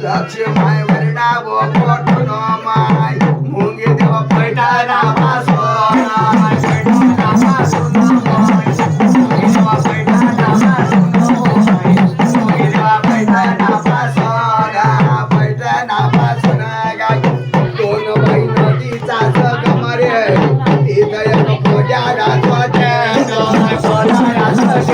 लक्ष्मी वरडाव पोटून माय मुंगे देवा पैठाना पासून पैठाना पासून मुंगे देवा पैठाना पासून मुंगे देवा पैठाना पासून गाय दोन बाई नदीचा गमारे तिथं एक पोजारा स्वच्छ पोजारा स्वच्छ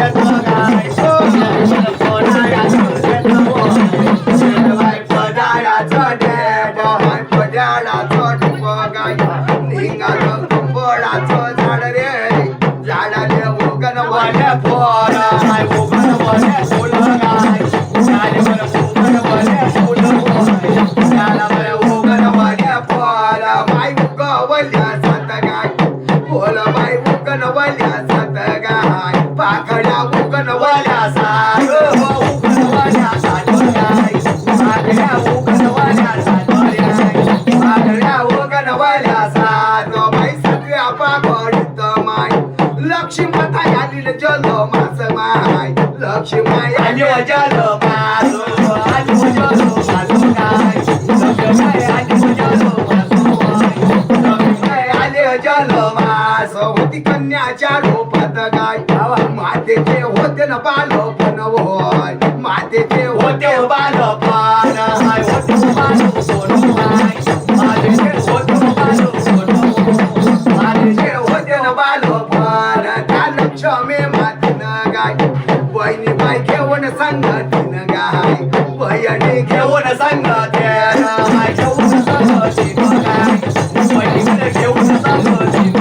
लक्ष्मी आली जल मास माय लक्ष्मी आली जल मास आली जल मास गाय लक्ष्मी आली जल मास होती कन्याच्या रूपात गाय मातेचे होते न बालपण होय मातेचे होते बालपण होते बालपण मातेचे होते न बालपण लक्ष्मी मातीन गाय बहिणी बाई घेऊन संगतीन गाय बहिणी घेऊन संगतीन गाय घेऊन संगतीन गाय बहिणी घेऊन संगतीन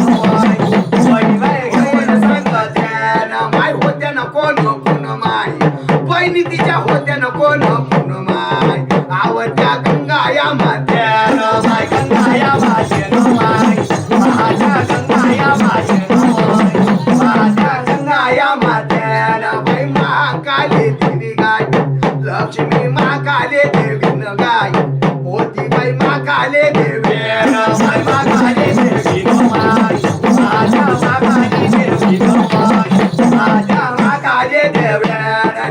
बहिणी बाई घेऊन संगतीन माय होत्या न कोण कोण माय बहिणी तिच्या होत्या न कोण कोण माय आवडत्या गंगा या मात्यान माय गंगा या मात्यान माय माझ्या गंगा या मात्यान या मात्यान बाई महाकाली देवी गाय लक्ष्मी महाकाली देवी न गाय होती बाई महाकाली देवी बाई महाकाली देवी माय माझ्या महाकाली देवी माझ्या महाकाली देवी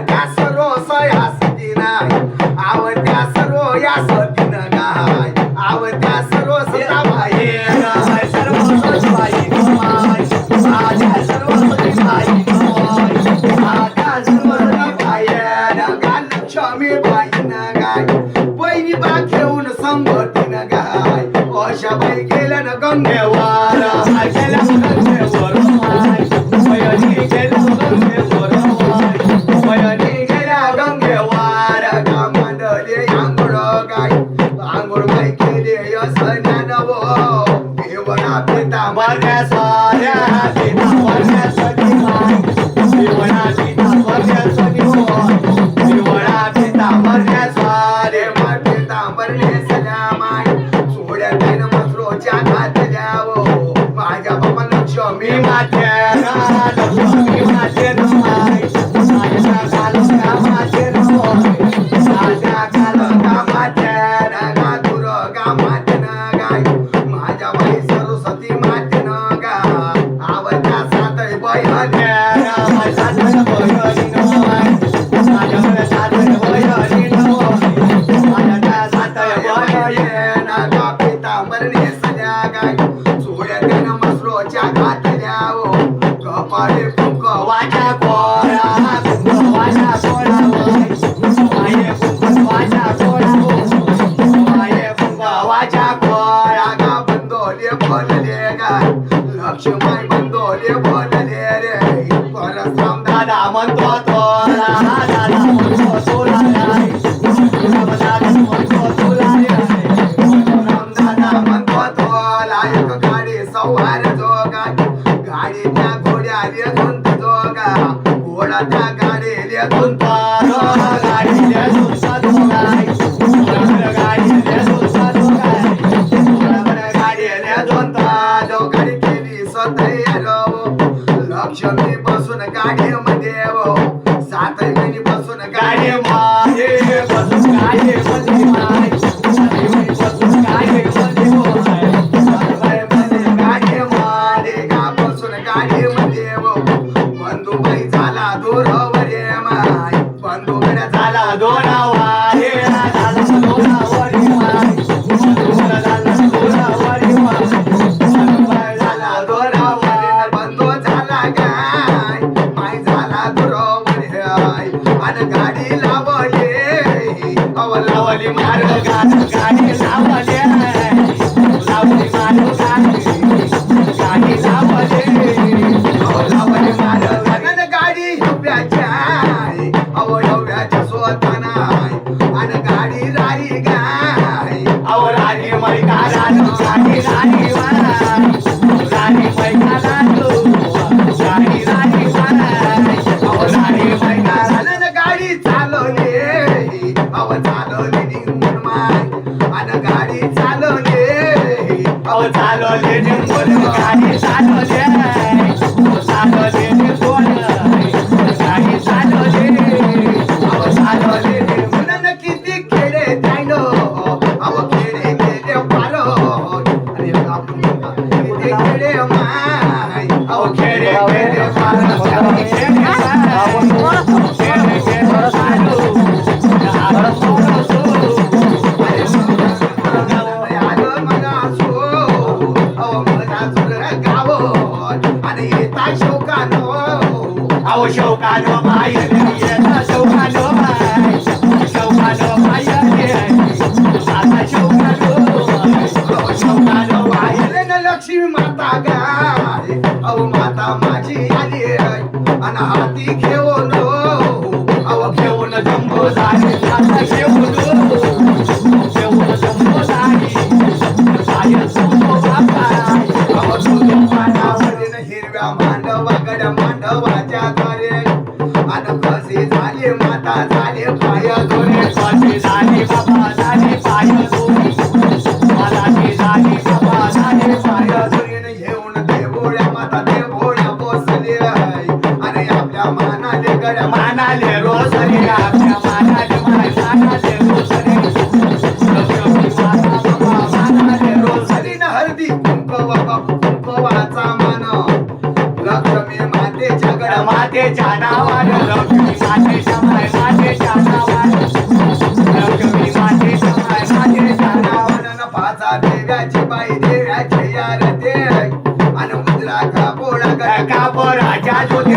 त्या सर्व सयासती नाही आवडत्या सर्व या सतीन गाय आवडत्या सर्व सताबाई सर्व सताबाई माय माझ्या सर्व सताबाई लक्ष्मी बाईन गाय बहिणी बा घेऊन संगतीन गाय अशा बाई गेल्या न गंगेवर गेल्या गंगेवर बहिणी गेल्या गंगेवर बहिणी गेल्या गंगेवर गा मांडले आंघोळ गाय आंघोळ बाई केले असण्यान वो देवना पिता मरण्या साऱ्या पिता मरण्यासाठी गाय देवना पिता मरण्यासाठी माझ्या बाबा लक्ष्मी मात्या लावली मार गाडी गाडी लावले लावली मार गाडी गाडी लावले लावली मार गाडी गाडी डोब्याच्या अहो डोब्याच्या स्वतःना आणि गाडी राही गाय अहो राणी मैदाना गाडी राणी राणी मैदाना गाडी राणी अहो राणी मैदाना गाडी चालवली अहो चालवली निघून माय आणि गाडी चालवली अहो चालवली निघून गाडी चालवली चालवली निघून गाडी चालवली अहो चालवली निघून किती खेडे जायलो अहो खेडे खेडे पारो आणि किती खेडे माय अहो खेडे खेडे पारो अहो शौकानो बाय येता शौकानो बाय शौकानो बाय आता शौकानो बाय न लक्ष्मी माता गाय अहो माता माझी आली आणि हाती घेऊन अहो घेऊन जंबो झाली आता घेऊन जंबो झाली साय जंबो बाबा अहो तुझ्या पानावरील हिरव्या मांडवागड मांडवाच्या द्वारे आणि कसे झाले माता झाले पाय दोरे कसे झाले बाबा झाले पाय दोरे मला ते झाले बाबा झाले पाय दोरे घेऊन देवोळ्या माता देवोळ्या बसले आणि आपल्या मानाले गड मानाले रोसले आपल्या मानाले मानाले रोसले मानाले रोसले न हळदी कुंकवा बाबू कुंकवाचा मान लक्ष्मी मातेच्या गड मातेच्या नावानं लक्ष्मी मातेच्या माय मातेच्या नावानं लक्ष्मी मातेच्या माय मातेच्या नावानं पाचा देव्याची बाई देव्याची यार दे आणि मुद्रा कापोळा कापोराच्या जोते